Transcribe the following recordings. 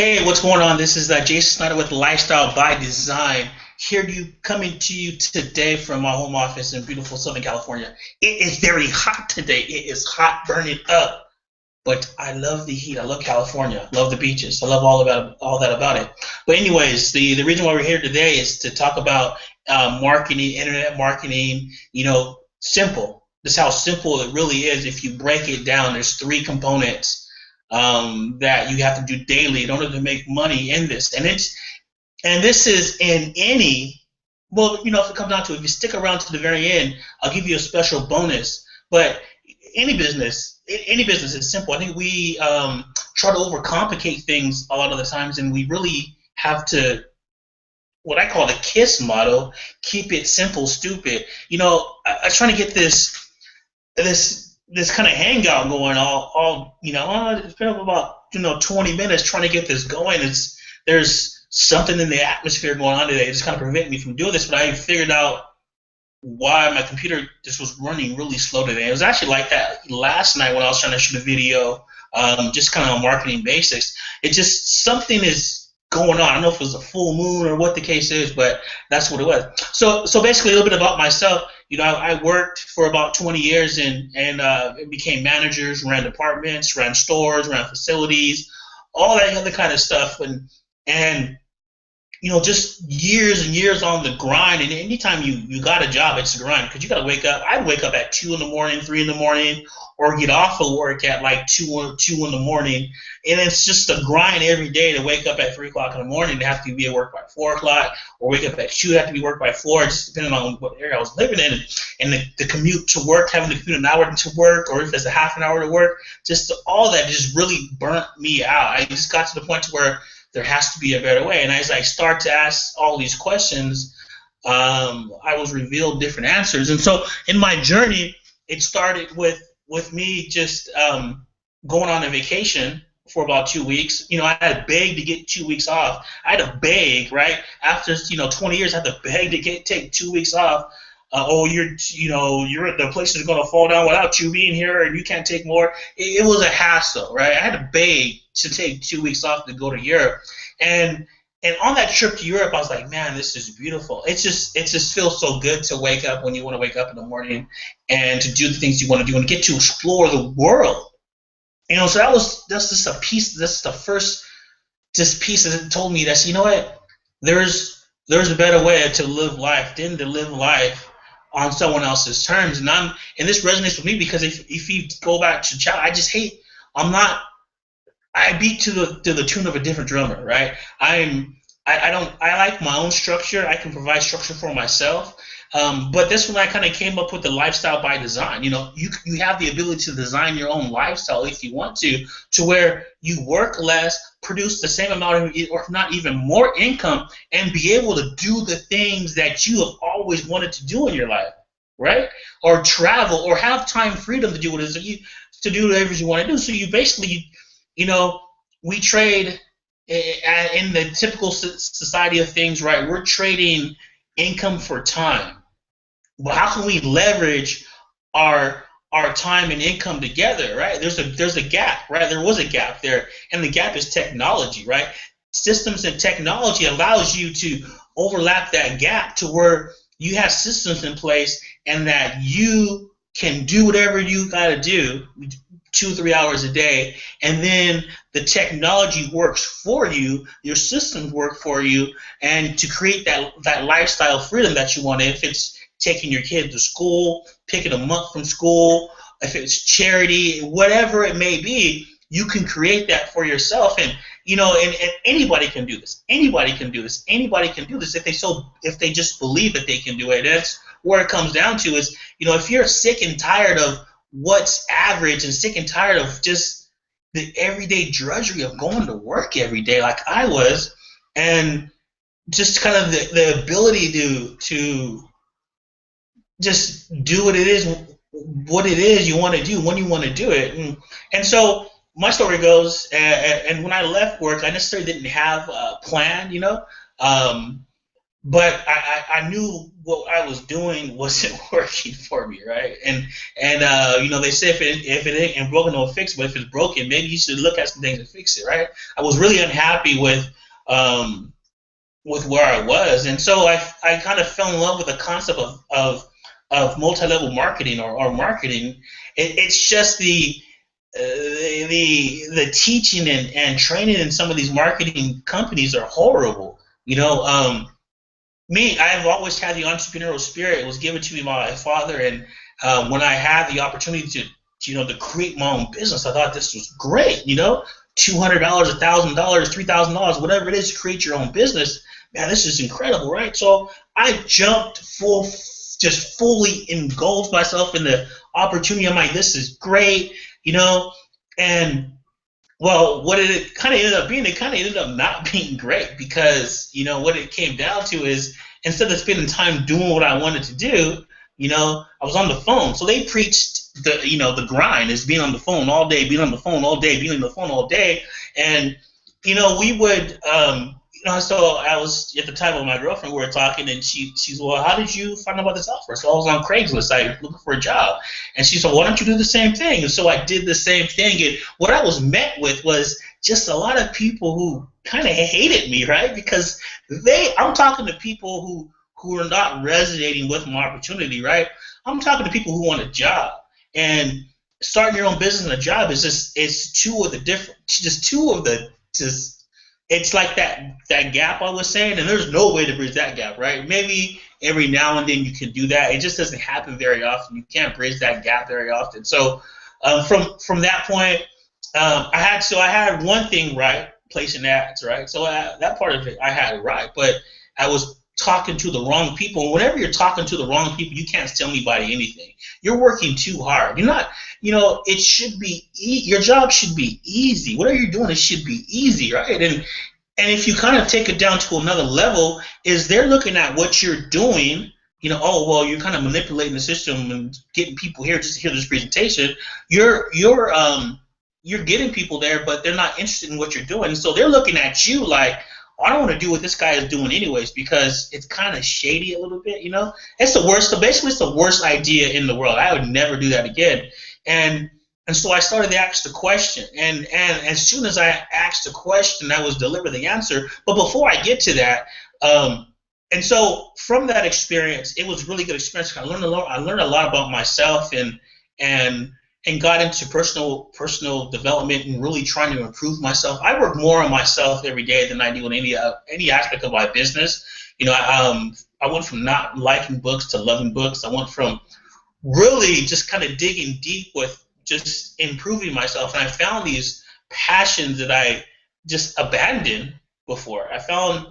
Hey, what's going on? This is Jason Snyder with Lifestyle by Design. Coming to you today from my home office in beautiful Southern California. It is very hot today. It is hot, burning up. But I love the heat. I love California. I love the beaches. I love all that about it. But anyways, the reason why we're here today is to talk about marketing, internet marketing. Simple. This is how simple it really is. If you break it down, there's three components that you have to do daily in order to make money in this. And this is in any, well, if it comes down to it, if you stick around to the very end, I'll give you a special bonus. But any business is simple. I think we try to overcomplicate things a lot of the times, and we really have to, what I call the KISS motto: keep it simple, stupid. I was trying to get this kind of hangout going it's been about 20 minutes trying to get this going. There's something in the atmosphere going on today. It's kind of preventing me from doing this, but I figured out why my computer just was running really slow today. It was actually like that last night when I was trying to shoot a video, just kind of on marketing basics. It just, something is going on. I don't know if it was a full moon or what the case is, but that's what it was. So basically, a little bit about myself. I worked for about 20 years and became managers, ran departments, ran stores, ran facilities, all that other kind of stuff, and just years and years on the grind. And anytime you got a job, it's a grind because you got to wake up. I'd wake up at 2 in the morning, 3 in the morning, or get off of work at like 2 in the morning. And it's just a grind every day to wake up at 3 o'clock in the morning to have to be at work by 4 o'clock, or wake up at 2 to have to be work by 4, just depending on what area I was living in. And the commute to work, having to commute an hour to work, or if it's a half an hour to work, just all that just really burnt me out. I just got to the point to where there has to be a better way. And as I start to ask all these questions, I was revealed different answers. And so in my journey, it started with me just going on a vacation for about 2 weeks. I had to beg to get 2 weeks off. I had to beg, right? After 20 years, I had to beg to take 2 weeks off. The place is going to fall down without you being here, and you can't take more. It was a hassle, right? I had to beg to take 2 weeks off to go to Europe, and on that trip to Europe, I was like, man, this is beautiful. It just feels so good to wake up when you want to wake up in the morning and to do the things you want to do and get to explore the world. So that's just a piece. That's the first just piece that told me that what, there's a better way to live life than to live life on someone else's terms. And this resonates with me because if you go back to child, I just hate. I beat to the tune of a different drummer, right? I like my own structure. I can provide structure for myself. But this one, I kind of came up with the lifestyle by design. You have the ability to design your own lifestyle if you want to where you work less, produce the same amount of, or if not even more income, and be able to do the things that you have always wanted to do in your life, right? Or travel, or have time freedom to do what it is to do whatever you want to do. So you basically, we trade in the typical society of things, right? We're trading income for time. But how can we leverage our time and income together, right? There's a gap, right? There was a gap there, and the gap is technology, right? Systems and technology allows you to overlap that gap to where you have systems in place and that you can do whatever you got to do 2-3 hours a day, and then the technology works for you, your systems work for you, and to create that lifestyle freedom that you want. If it's taking your kid to school, picking them up from school, if it's charity, whatever it may be, you can create that for yourself. And and anybody can do this. Anybody can do this. Anybody can do this if they just believe that they can do it. That's where it comes down to is, if you're sick and tired of what's average and sick and tired of just the everyday drudgery of going to work every day like I was, and just kind of the ability to just do what it is you want to do when you want to do it. And so my story goes, and when I left work, I necessarily didn't have a plan, but I knew what I was doing wasn't working for me, right? And you know, they say if it ain't broken, don't fix it. But if it's broken, maybe you should look at some things and fix it, right? I was really unhappy um, with where I was, and so I kind of fell in love with the concept of multi-level marketing or marketing. It's just the teaching and training in some of these marketing companies are horrible. You know, me, I've always had the entrepreneurial spirit. It was given to me by my father, and when I had the opportunity to, you know, to create my own business, I thought this was great. You know, $200, $1,000, $3,000, whatever it is to create your own business. Man, this is incredible, right? So I jumped just fully engulfed myself in the opportunity. I'm like, this is great, you know, and well, what it kind of ended up being, it kind of ended up not being great because, you know, what it came down to is instead of spending time doing what I wanted to do, you know, I was on the phone. So they preached you know, the grind is being on the phone all day, being on the phone all day, being on the phone all day. And, you know, we would, you know, so I was at the time with my girlfriend, we were talking, and she's, well, how did you find out about this offer? So I was on Craigslist, looking for a job, and she said, why don't you do the same thing? And so I did the same thing, and what I was met with was just a lot of people who kind of hated me, right? Because I'm talking to people who are not resonating with my opportunity, right? I'm talking to people who want a job, and starting your own business and a job is it's two of the just it's like that gap I was saying, and there's no way to bridge that gap, right? Maybe every now and then you can do that. It just doesn't happen very often. You can't bridge that gap very often. So from that point, I had one thing right, placing ads, right. So that part of it I had it right, but I was talking to the wrong people. And whenever you're talking to the wrong people, you can't tell anybody anything. You're working too hard. You're not, you know, it should be your job should be easy. Whatever you're doing, it should be easy, right? And if you kind of take it down to another level, is they're looking at what you're doing. You know, oh well, you're kind of manipulating the system and getting people here just to hear this presentation. You're getting people there, but they're not interested in what you're doing. So they're looking at you like, oh, I don't want to do what this guy is doing anyways because it's kind of shady a little bit. You know, it's the worst. So basically, it's the worst idea in the world. I would never do that again. And and so I started to ask the question, and as soon as I asked the question, I was delivered the answer. But before I get to that, and so from that experience, it was a really good experience. I learned a lot. I learned a lot about myself and and got into personal development and really trying to improve myself. I work more on myself every day than I do in any aspect of my business. You know, I went from not liking books to loving books. I went from really just kind of digging deep with just improving myself. And I found these passions that I just abandoned before. I found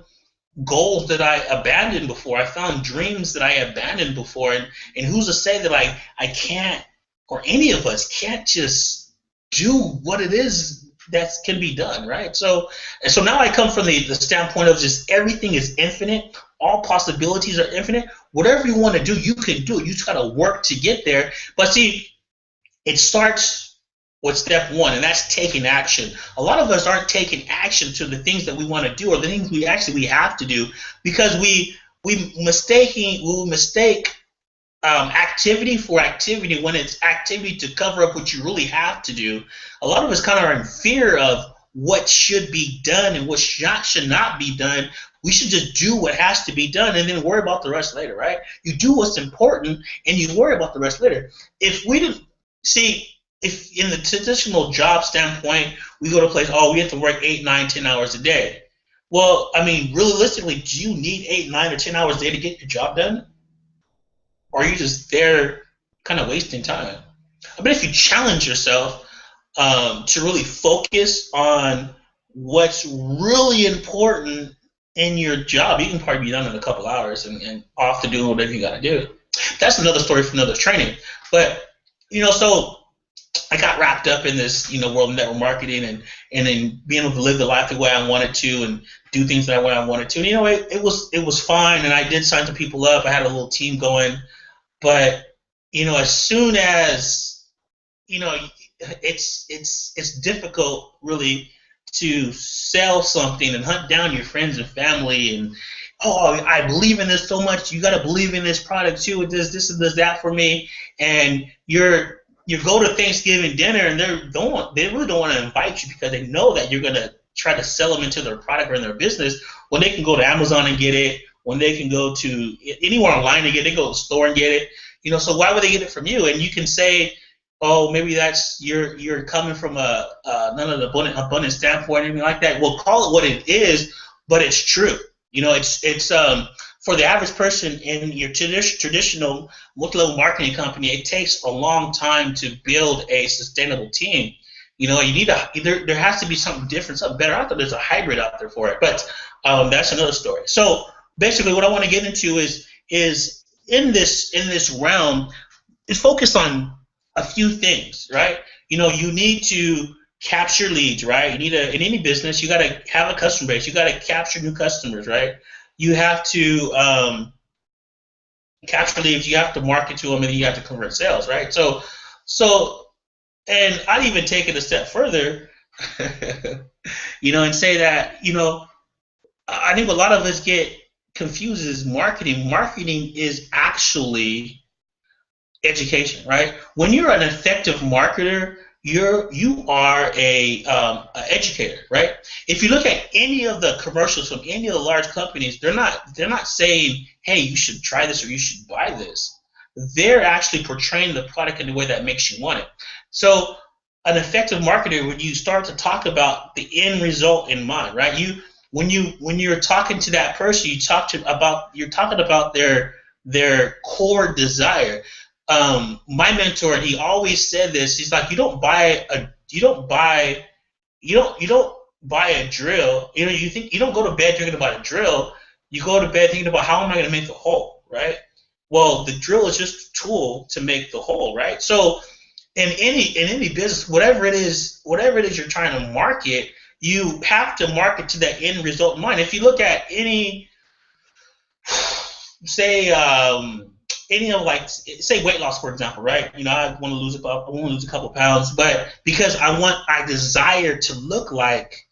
goals that I abandoned before. I found dreams that I abandoned before. And who's to say that I can't, or any of us can't just do what it is that can be done, right? So now I come from the standpoint of just everything is infinite. All possibilities are infinite. Whatever you want to do, you can do it. You just got to work to get there. But see, it starts with step one, and that's taking action. A lot of us aren't taking action to the things that we want to do or the things we have to do because we mistake activity for activity when it's activity to cover up what you really have to do. A lot of us kind of are in fear of what should be done and what should not be done. We should just do what has to be done and then worry about the rest later, right? You do what's important and you worry about the rest later. If we didn't see, if in the traditional job standpoint, we go to a place, oh, we have to work 8, 9, 10 hours a day. Well, I mean, realistically, do you need 8, 9, or 10 hours a day to get your job done? Or are you just there kind of wasting time? I bet if you challenge yourself to really focus on what's really important in your job, you can probably be done in a couple hours and off to doing whatever you got to do. That's another story for another training. But, you know, so I got wrapped up in this, you know, world of network marketing and then being able to live the life the way I wanted to and do things the way I wanted to. And, you know, it was fine, and I did sign some people up. I had a little team going. But, you know, as soon as, you know, it's difficult really to sell something and hunt down your friends and family and oh, I believe in this so much. You got to believe in this product too. It does this and does that for me. And you go to Thanksgiving dinner and they really don't want to invite you because they know that you're gonna try to sell them into their product or in their business. When they can go to Amazon and get it, when they can go to anywhere online and get it, they go to the store and get it. So why would they get it from you? And you can say, oh, maybe that's you're coming from none of the abundant standpoint or anything like that. We'll call it what it is, but it's true. It's for the average person in your traditional multi-level marketing company, it takes a long time to build a sustainable team. You need there has to be something different, something better. I thought there's a hybrid out there for it, but that's another story. So basically, what I want to get into is in this realm is focus on a few things, right? You need to capture leads, right? You need in any business, you got to have a customer base. You got to capture new customers, right? You have to capture leads. You have to market to them, and then you have to convert sales, right? So, and I'd even take it a step further, and say that, I think a lot of us get confused is marketing. Marketing is actually education, right? When you're an effective marketer, you are a educator, right? If you look at any of the commercials from any of the large companies, they're not saying, hey, you should try this or you should buy this. They're actually portraying the product in a way that makes you want it. So an effective marketer, when you start to talk about the end result in mind, right? When you're talking to that person, you're talking about their core desire. My mentor, he always said this. He's like, you don't buy a drill. You don't go to bed thinking about a drill. You go to bed thinking about how am I going to make the hole, right? Well, the drill is just a tool to make the hole, right? So in any business, whatever it is you're trying to market, you have to market to that end result in mind. If you look at any say weight loss, for example, right? I want to lose a couple pounds, but because I desire to look like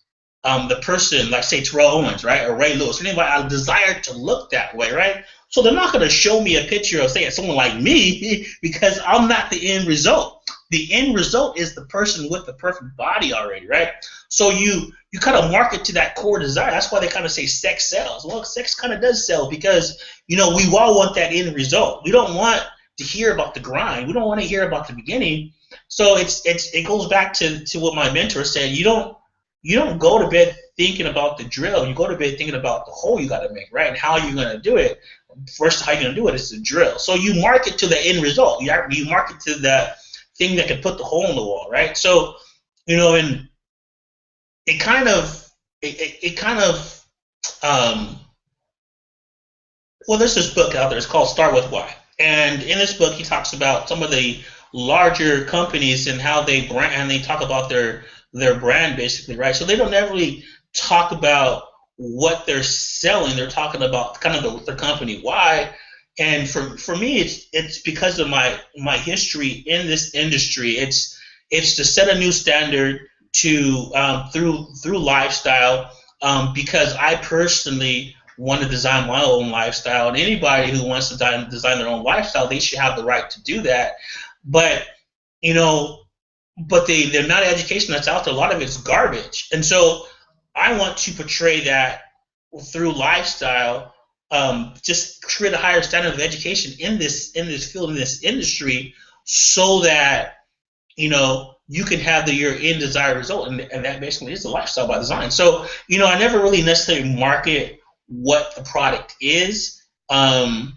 the person, like say Terrell Owens, right, or Ray Lewis, or anybody. I desire to look that way, right? So they're not going to show me a picture of say someone like me because I'm not the end result. The end result is the person with the perfect body already, right? So you kind of market to that core desire. That's why they kind of say sex sells. Well, sex kind of does sell because we all want that end result. We don't want to hear about the grind. We don't want to hear about the beginning. So it goes back to what my mentor said. You don't go to bed thinking about the drill. You go to bed thinking about the hole you got to make, right? And how you're going to do it. First, how you're going to do it is the drill. So you market to the end result. You market to the thing that can put the hole in the wall, right? So, and it kind of well, there's this book out there. It's called Start With Why, and in this book, he talks about some of the larger companies and how they brand, and they talk about their brand basically, right? So they don't ever really talk about what they're selling. They're talking about kind of the company why. And for me, it's because of my history in this industry. It's to set a new standard to through lifestyle, because I personally want to design my own lifestyle, and anybody who wants to design their own lifestyle, they should have the right to do that. But they're not education that's out there. A lot of it's garbage, and so I want to portray that through lifestyle. Just create a higher standard of education in this field, in this industry, so that you can have your end desired result, and that basically is the lifestyle by design. So I never really necessarily market what the product is. I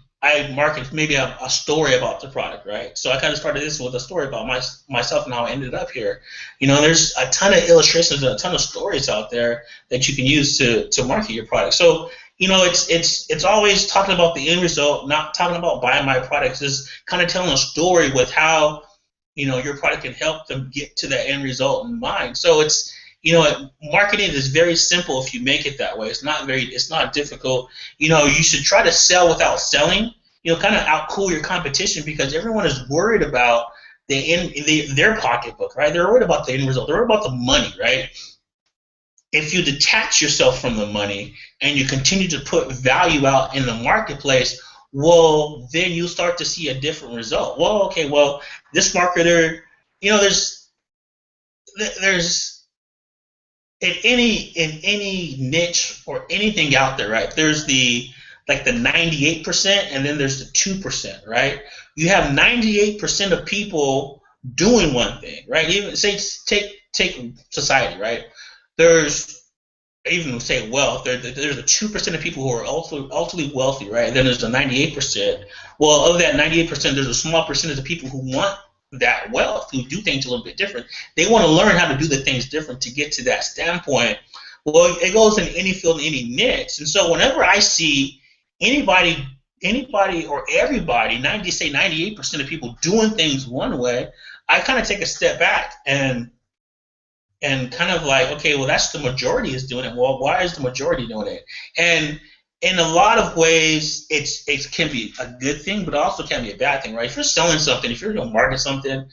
market maybe a story about the product, right? So I kind of started this with a story about myself and how I ended up here. There's a ton of illustrations and a ton of stories out there that you can use to market your product. So it's always talking about the end result, not talking about buying my products. It's kind of telling a story with how your product can help them get to that end result in mind. So it's marketing is very simple if you make it that way. It's not difficult. You should try to sell without selling. Kind of outcool your competition, because everyone is worried about their pocketbook, right? They're worried about the end result. They're worried about the money, right? if you detach yourself from the money and you continue to put value out in the marketplace, well, then you start to see a different result. Well, okay, well, this marketer, there's in any niche or anything out there, right? There's the 98%, and then there's the 2%, right? You have 98% of people doing one thing, right? Even say take society, right? There's even say wealth. There's a 2% of people who are ultimately wealthy, right? And then there's the 98%. Well, of that 98%, there's a small percentage of people who want that wealth, who do things a little bit different. They want to learn how to do the things different to get to that standpoint. Well, it goes in any field, in any niche. And so whenever I see anybody or everybody, 98% of people doing things one way, I kind of take a step back and kind of like, okay, well, that's the majority is doing it. Well, why is the majority doing it? And in a lot of ways, it can be a good thing, but also can be a bad thing, right? If you're selling something, if you're going to market something,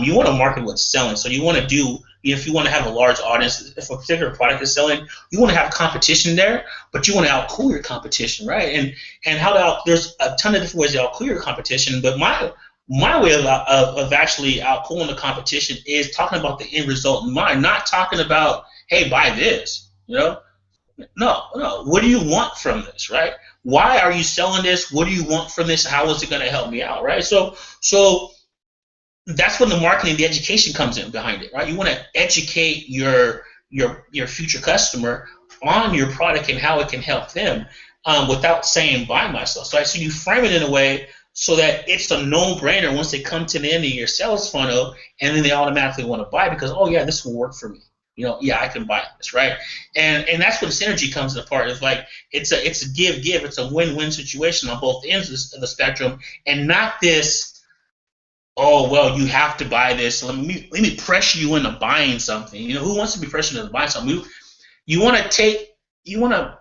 you want to market what's selling. So you want to do, if you want to have a large audience, if a particular product is selling, you want to have competition there, but you want to outcool your competition, right? And there's a ton of different ways to outcool your competition, but my way of actually outcooling the competition is talking about the end result in mind, not talking about, hey, buy this, No. What do you want from this, right? Why are you selling this? What do you want from this? How is it going to help me out, right? So that's when the marketing, the education comes in behind it, right? You want to educate your future customer on your product and how it can help them without saying buy myself. So you frame it in a way so that it's a no-brainer once they come to the end of your sales funnel, and then they automatically want to buy because, oh yeah, this will work for me. Yeah, I can buy this, right? And that's when synergy comes into part. It's like it's a give. It's a win-win situation on both ends of the spectrum, and not this, oh well, you have to buy this. Let me pressure you into buying something. Who wants to be pressured into buying something? You want to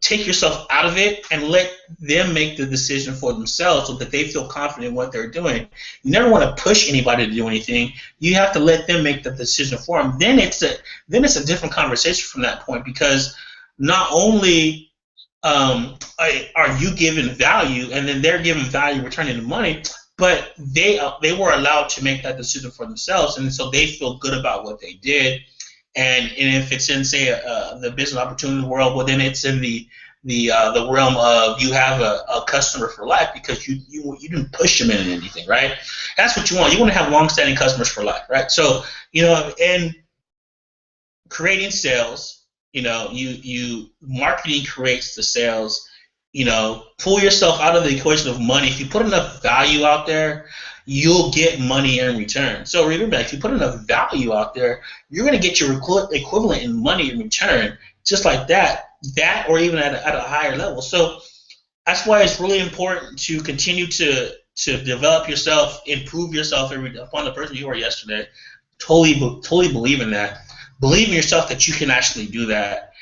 take yourself out of it and let them make the decision for themselves so that they feel confident in what they're doing. You never want to push anybody to do anything. You have to let them make the decision for them. Then it's a different conversation from that point, because not only are you giving value and then they're giving value, returning the money, but they were allowed to make that decision for themselves, and so they feel good about what they did. And if it's in, say, the business opportunity world, well, then it's in the realm of you have a customer for life because you didn't push them into anything, right? That's what you want. You want to have long-standing customers for life, right? So, in creating sales, you marketing creates the sales. Pull yourself out of the equation of money. If you put enough value out there, you'll get money in return. So remember, if you put enough value out there, you're going to get your equivalent in money in return, just like that or even at a higher level. So that's why it's really important to continue to develop yourself, improve yourself upon the person you were yesterday. Totally believe in that. Believe in yourself that you can actually do that.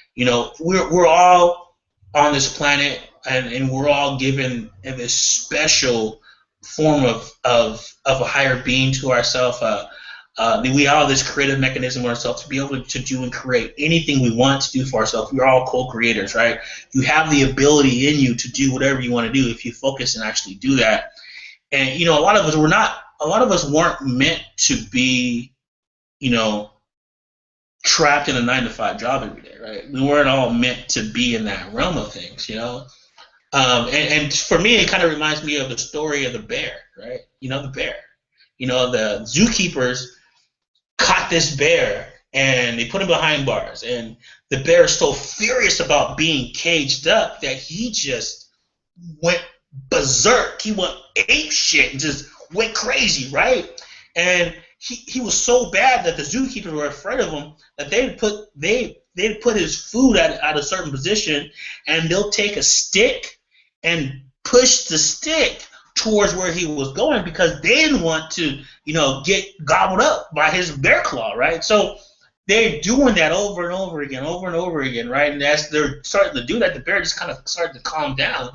We're all on this planet, and we're all given this special form of a higher being to ourselves. We have this creative mechanism in ourselves to be able to do and create anything we want to do for ourselves. We're all co-creators, right? You have the ability in you to do whatever you want to do if you focus and actually do that. And a lot of us weren't meant to be, trapped in a 9-to-5 job every day, right? We weren't all meant to be in that realm of things, And for me, it kind of reminds me of the story of the bear, right? The bear. The zookeepers caught this bear and they put him behind bars. And the bear is so furious about being caged up that he just went berserk. He went ape shit and just went crazy, right? And he was so bad that the zookeepers were afraid of him that they'd put his food at a certain position, and they'll take a stick and push the stick towards where he was going because they didn't want to, get gobbled up by his bear claw, right? So they're doing that over and over again, right? And as they're starting to do that, the bear just kind of started to calm down.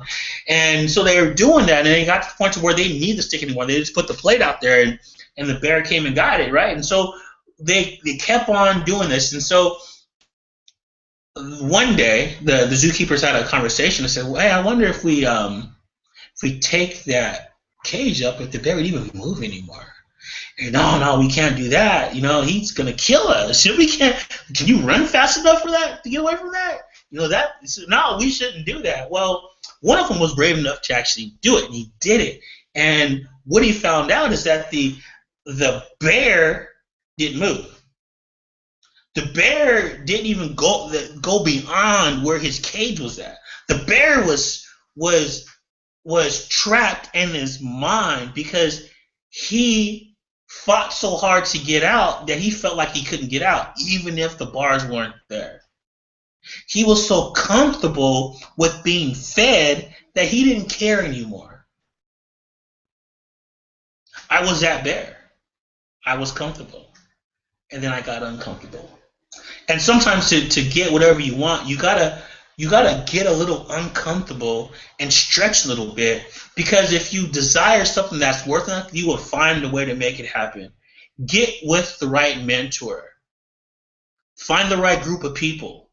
And so they were doing that, and they got to the point to where they didn't need the stick anymore. They just put the plate out there, and the bear came and got it, right? And so they kept on doing this. And so one day, the zookeepers had a conversation and said, well, hey, I wonder if we take that cage up, if the bear would even move anymore. And, no, we can't do that. He's gonna kill us. We can't. Can you run fast enough for that to get away from that? No, we shouldn't do that. Well, one of them was brave enough to actually do it, and he did it. And what he found out is that the bear didn't move. The bear didn't even go beyond where his cage was at. The bear was trapped in his mind because he fought so hard to get out that he felt like he couldn't get out, even if the bars weren't there. He was so comfortable with being fed that he didn't care anymore. I was that bear. I was comfortable. And then I got uncomfortable. And sometimes to get whatever you want, you gotta get a little uncomfortable and stretch a little bit, because if you desire something that's worth it, you will find a way to make it happen. Get with the right mentor. Find the right group of people.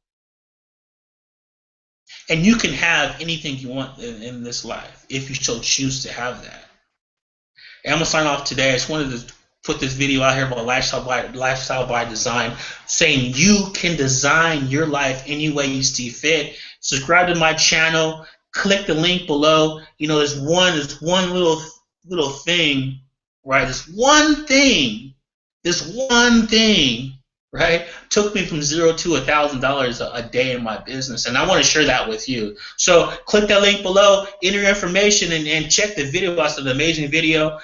And you can have anything you want in this life if you so choose to have that. And I'm going to sign off today. I just wanted to put this video out here about lifestyle by design, saying you can design your life any way you see fit. Subscribe to my channel. Click the link below. There's one little thing, right? This one thing, right, took me from $0 to $1,000 a day in my business, and I want to share that with you. So click that link below, enter your information, and check the video. It's an amazing video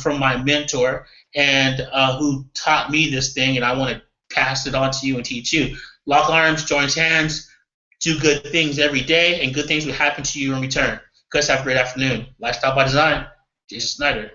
from my mentor, and who taught me this thing, and I want to pass it on to you and teach you. Lock arms, join hands, do good things every day, and good things will happen to you in return. Guys, have a great afternoon. Lifestyle by Design, Jason Snyder.